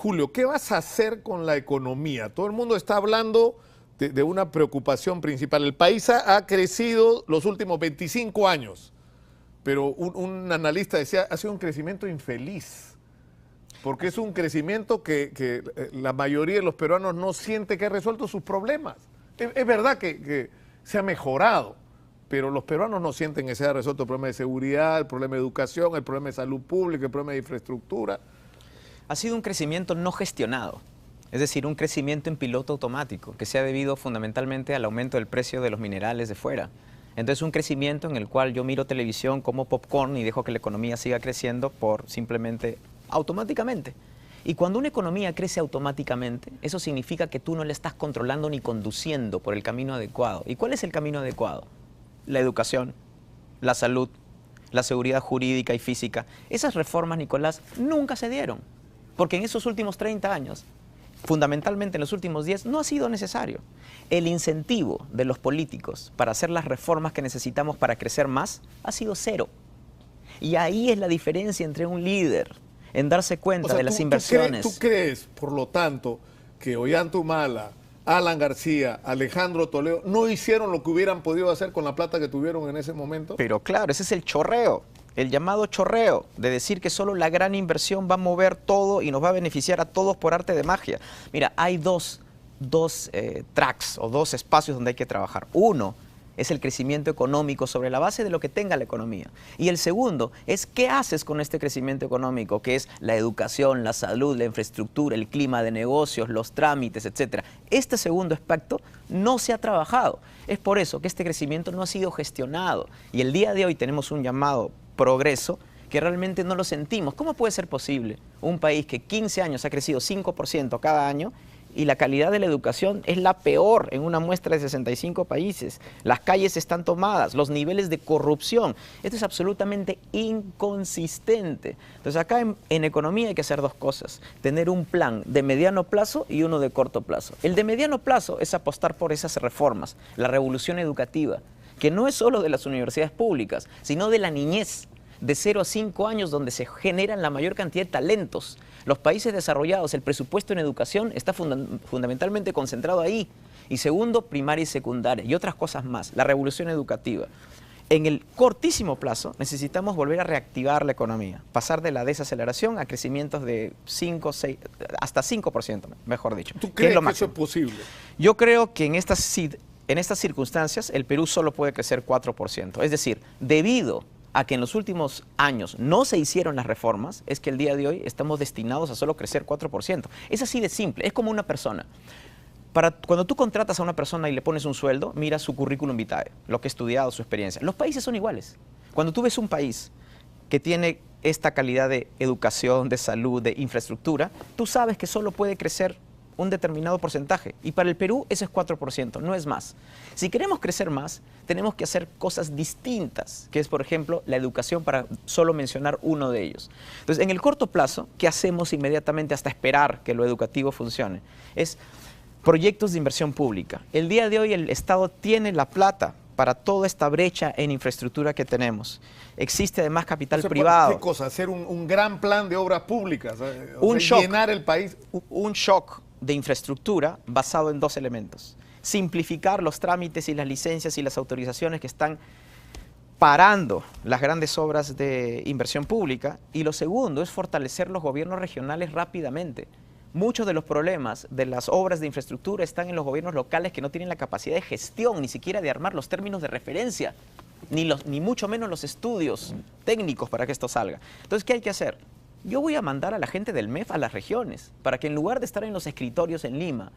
Julio, ¿qué vas a hacer con la economía? Todo el mundo está hablando de una preocupación principal. El país ha crecido los últimos 25 años, pero un analista decía, ha sido un crecimiento infeliz, porque es un crecimiento que la mayoría de los peruanos no siente que ha resuelto sus problemas. Es verdad que se ha mejorado, pero los peruanos no sienten que se ha resuelto el problema de seguridad, el problema de educación, el problema de salud pública, el problema de infraestructura. Ha sido un crecimiento no gestionado, es decir, un crecimiento en piloto automático, que se ha debido fundamentalmente al aumento del precio de los minerales de fuera. Entonces, un crecimiento en el cual yo miro televisión como popcorn y dejo que la economía siga creciendo por simplemente automáticamente. Y cuando una economía crece automáticamente, eso significa que tú no la estás controlando ni conduciendo por el camino adecuado. ¿Y cuál es el camino adecuado? La educación, la salud, la seguridad jurídica y física. Esas reformas, Nicolás, nunca se dieron, porque en esos últimos 30 años, fundamentalmente en los últimos 10, no ha sido necesario. El incentivo de los políticos para hacer las reformas que necesitamos para crecer más ha sido cero. Y ahí es la diferencia entre un líder en darse cuenta de las inversiones. ¿Tú crees, por lo tanto, que Ollanta-Humala, Alan García, Alejandro Toledo no hicieron lo que hubieran podido hacer con la plata que tuvieron en ese momento? Pero claro, ese es el chorreo, el llamado chorreo, de decir que solo la gran inversión va a mover todo y nos va a beneficiar a todos por arte de magia. Mira, hay dos tracks o dos espacios donde hay que trabajar. Uno es el crecimiento económico sobre la base de lo que tenga la economía. Y el segundo es qué haces con este crecimiento económico, que es la educación, la salud, la infraestructura, el clima de negocios, los trámites, etc. Este segundo aspecto no se ha trabajado. Es por eso que este crecimiento no ha sido gestionado. Y el día de hoy tenemos un llamado progreso que realmente no lo sentimos. ¿Cómo puede ser posible un país que 15 años ha crecido 5% cada año y la calidad de la educación es la peor en una muestra de 65 países? Las calles están tomadas, los niveles de corrupción. Esto es absolutamente inconsistente. Entonces acá en economía hay que hacer dos cosas. Tener un plan de mediano plazo y uno de corto plazo. El de mediano plazo es apostar por esas reformas, la revolución educativa, que no es solo de las universidades públicas, sino de la niñez, de 0 a 5 años, donde se generan la mayor cantidad de talentos. Los países desarrollados, el presupuesto en educación está fundamentalmente concentrado ahí. Y segundo, primaria y secundaria, y otras cosas más, la revolución educativa. En el cortísimo plazo necesitamos volver a reactivar la economía, pasar de la desaceleración a crecimientos de 5, 6, hasta 5%, mejor dicho. ¿Tú crees que eso es posible? Yo creo que en estas circunstancias el Perú solo puede crecer 4%. Es decir, debido a que en los últimos años no se hicieron las reformas, es que el día de hoy estamos destinados a solo crecer 4%. Es así de simple, es como una persona. Cuando tú contratas a una persona y le pones un sueldo, mira su currículum vitae, lo que ha estudiado, su experiencia. Los países son iguales. Cuando tú ves un país que tiene esta calidad de educación, de salud, de infraestructura, tú sabes que solo puede crecer un determinado porcentaje. Y para el Perú ese es 4%, no es más. Si queremos crecer más, tenemos que hacer cosas distintas, que es, por ejemplo, la educación, para solo mencionar uno de ellos. Entonces, en el corto plazo, ¿qué hacemos inmediatamente hasta esperar que lo educativo funcione? Es proyectos de inversión pública. El día de hoy el Estado tiene la plata para toda esta brecha en infraestructura que tenemos. Existe además capital privado. ¿Qué cosa? ¿Hacer un gran plan de obras públicas? Llenar el país. Un shock de infraestructura basado en dos elementos. Simplificar los trámites y las licencias y las autorizaciones que están parando las grandes obras de inversión pública. Y lo segundo es fortalecer los gobiernos regionales rápidamente. Muchos de los problemas de las obras de infraestructura están en los gobiernos locales, que no tienen la capacidad de gestión, ni siquiera de armar los términos de referencia, ni mucho menos los estudios técnicos para que esto salga. Entonces, ¿qué hay que hacer? Yo voy a mandar a la gente del MEF a las regiones, para que en lugar de estar en los escritorios en Lima,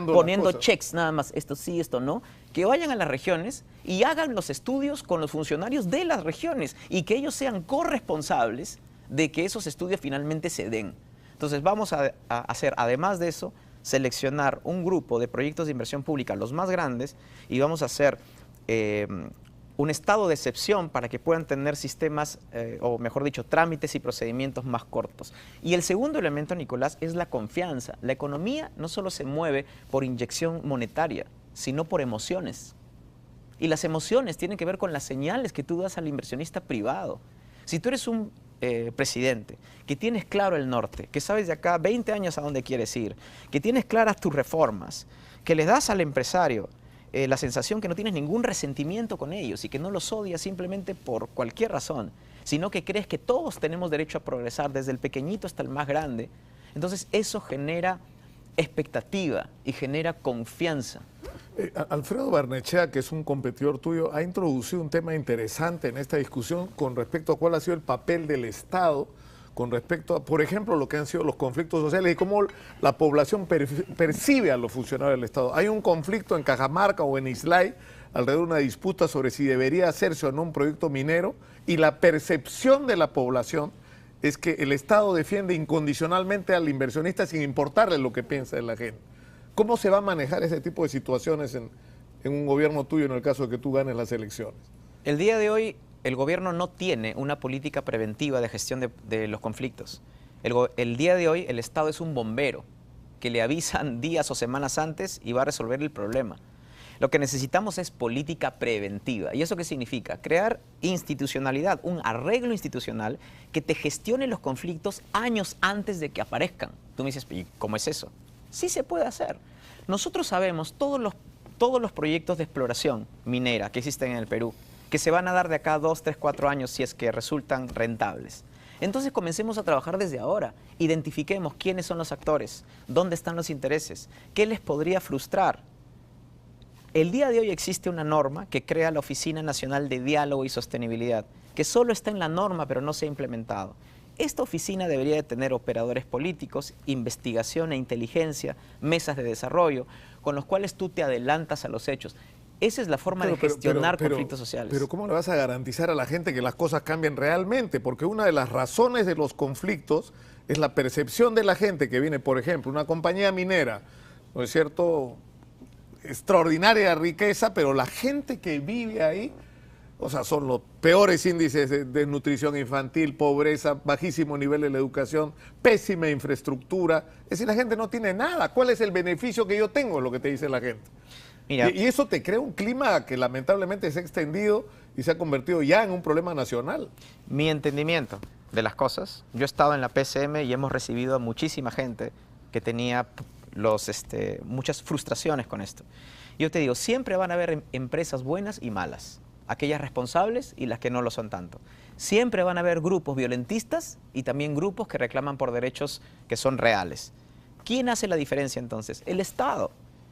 poniendo checks nada más, esto sí, esto no, que vayan a las regiones y hagan los estudios con los funcionarios de las regiones y que ellos sean corresponsables de que esos estudios finalmente se den. Entonces vamos a hacer, además de eso, seleccionar un grupo de proyectos de inversión pública, los más grandes, y vamos a hacer un estado de excepción para que puedan tener sistemas, o mejor dicho, trámites y procedimientos más cortos. Y el segundo elemento, Nicolás, es la confianza. La economía no solo se mueve por inyección monetaria, sino por emociones. Y las emociones tienen que ver con las señales que tú das al inversionista privado. Si tú eres un presidente que tienes claro el norte, que sabes de acá 20 años a dónde quieres ir, que tienes claras tus reformas, que le das al empresario la sensación que no tienes ningún resentimiento con ellos y que no los odias simplemente por cualquier razón, sino que crees que todos tenemos derecho a progresar desde el pequeñito hasta el más grande, entonces eso genera expectativa y genera confianza. Alfredo Barnechea, que es un competidor tuyo, ha introducido un tema interesante en esta discusión con respecto a cuál ha sido el papel del Estado, con respecto a, por ejemplo, lo que han sido los conflictos sociales y cómo la población percibe a los funcionarios del Estado. Hay un conflicto en Cajamarca o en Islay alrededor de una disputa sobre si debería hacerse o no un proyecto minero, y la percepción de la población es que el Estado defiende incondicionalmente al inversionista sin importarle lo que piensa de la gente. ¿Cómo se va a manejar ese tipo de situaciones en un gobierno tuyo en el caso de que tú ganes las elecciones? El día de hoy el gobierno no tiene una política preventiva de gestión de los conflictos. El día de hoy el Estado es un bombero que le avisan días o semanas antes y va a resolver el problema. Lo que necesitamos es política preventiva. ¿Y eso qué significa? Crear institucionalidad, un arreglo institucional que te gestione los conflictos años antes de que aparezcan. Tú me dices, ¿y cómo es eso? Sí se puede hacer. Nosotros sabemos todos los proyectos de exploración minera que existen en el Perú, que se van a dar de acá a 2, 3, 4 años si es que resultan rentables. Entonces comencemos a trabajar desde ahora. Identifiquemos quiénes son los actores, dónde están los intereses, qué les podría frustrar. El día de hoy existe una norma que crea la Oficina Nacional de Diálogo y Sostenibilidad, que solo está en la norma pero no se ha implementado. Esta oficina debería de tener operadores políticos, investigación e inteligencia, mesas de desarrollo, con los cuales tú te adelantas a los hechos. Esa es la forma de gestionar conflictos sociales. Pero ¿cómo le vas a garantizar a la gente que las cosas cambien realmente? Porque una de las razones de los conflictos es la percepción de la gente que viene, por ejemplo, una compañía minera, ¿no es cierto?, extraordinaria riqueza, pero la gente que vive ahí, o sea, son los peores índices de desnutrición infantil, pobreza, bajísimo nivel de la educación, pésima infraestructura. Es decir, la gente no tiene nada. ¿Cuál es el beneficio que yo tengo? Es lo que te dice la gente. Mira, y eso te crea un clima que lamentablemente se ha extendido y se ha convertido ya en un problema nacional. Mi entendimiento de las cosas, yo he estado en la PCM y hemos recibido a muchísima gente que tenía muchas frustraciones con esto. Yo te digo, siempre van a haber empresas buenas y malas, aquellas responsables y las que no lo son tanto. Siempre van a haber grupos violentistas y también grupos que reclaman por derechos que son reales. ¿Quién hace la diferencia entonces? El Estado.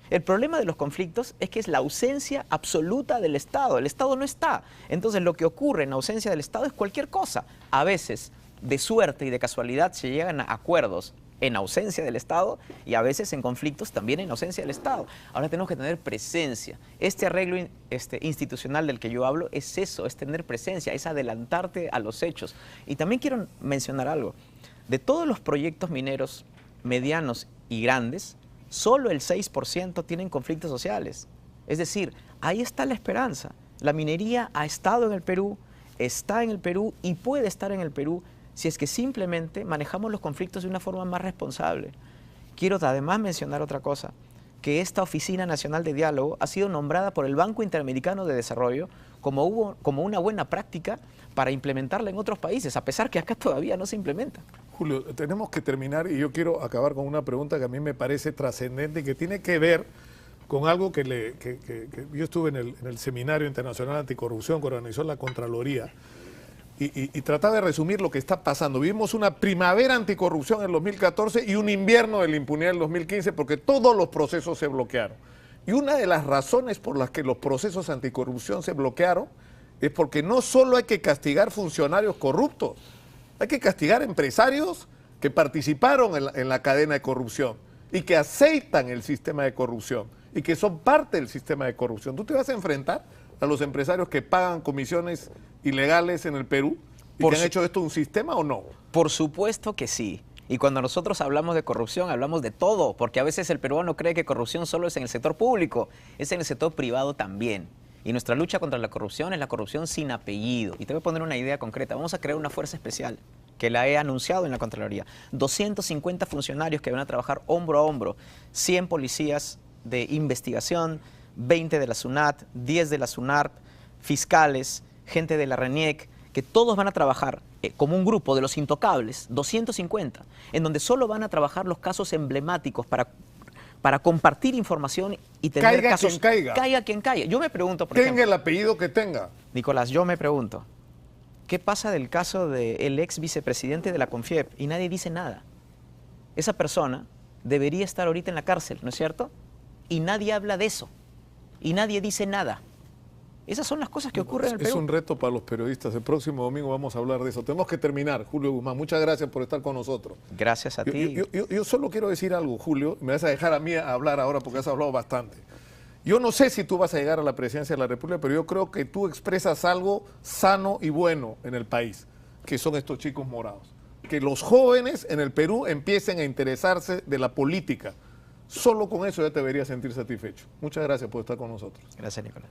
El problema de los conflictos es que es la ausencia absoluta del Estado. El Estado no está. Entonces lo que ocurre en ausencia del Estado es cualquier cosa. A veces, de suerte y de casualidad, se llegan a acuerdos en ausencia del Estado y a veces en conflictos también en ausencia del Estado. Ahora tenemos que tener presencia. Este arreglo institucional del que yo hablo es eso, es tener presencia, es adelantarte a los hechos. Y también quiero mencionar algo. De todos los proyectos mineros medianos y grandes, solo el 6% tienen conflictos sociales. Es decir, ahí está la esperanza. La minería ha estado en el Perú, está en el Perú y puede estar en el Perú si es que simplemente manejamos los conflictos de una forma más responsable. Quiero además mencionar otra cosa, que esta Oficina Nacional de Diálogo ha sido nombrada por el Banco Interamericano de Desarrollo como una buena práctica para implementarla en otros países, a pesar que acá todavía no se implementa. Julio, tenemos que terminar y yo quiero acabar con una pregunta que a mí me parece trascendente y que tiene que ver con algo que yo estuve en el Seminario Internacional Anticorrupción que organizó la Contraloría y trataba de resumir lo que está pasando. Vivimos una primavera anticorrupción en el 2014 y un invierno de la impunidad en el 2015 porque todos los procesos se bloquearon. Y una de las razones por las que los procesos anticorrupción se bloquearon es porque no solo hay que castigar funcionarios corruptos, hay que castigar empresarios que participaron en la cadena de corrupción y que aceitan el sistema de corrupción y que son parte del sistema de corrupción. ¿Tú te vas a enfrentar a los empresarios que pagan comisiones ilegales en el Perú y que han hecho esto un sistema o no? Por supuesto que sí. Y cuando nosotros hablamos de corrupción, hablamos de todo, porque a veces el peruano cree que corrupción solo es en el sector público, es en el sector privado también. Y nuestra lucha contra la corrupción es la corrupción sin apellido. Y te voy a poner una idea concreta. Vamos a crear una fuerza especial, que la he anunciado en la Contraloría. 250 funcionarios que van a trabajar hombro a hombro, 100 policías de investigación, 20 de la SUNAT, 10 de la SUNARP, fiscales, gente de la RENIEC, que todos van a trabajar como un grupo de los intocables, 250, en donde solo van a trabajar los casos emblemáticos para compartir información y tener Caiga casos... quien caiga. Caiga quien caiga. Yo me pregunto, por Tenga ejemplo, el apellido que tenga. Nicolás, yo me pregunto, ¿qué pasa del caso del ex vicepresidente de la CONFIEP? Y nadie dice nada. Esa persona debería estar ahorita en la cárcel, ¿no es cierto? Y nadie habla de eso. Y nadie dice nada. Esas son las cosas que ocurren en el Es Perú. un reto para los periodistas. El próximo domingo vamos a hablar de eso. Tenemos que terminar, Julio Guzmán. Muchas gracias por estar con nosotros. Gracias a ti. Yo solo quiero decir algo, Julio. Me vas a dejar a mí a hablar ahora porque has hablado bastante. Yo no sé si tú vas a llegar a la presidencia de la República, pero yo creo que tú expresas algo sano y bueno en el país, que son estos chicos morados. Que los jóvenes en el Perú empiecen a interesarse de la política. Solo con eso ya te deberías sentir satisfecho. Muchas gracias por estar con nosotros. Gracias, Nicolás.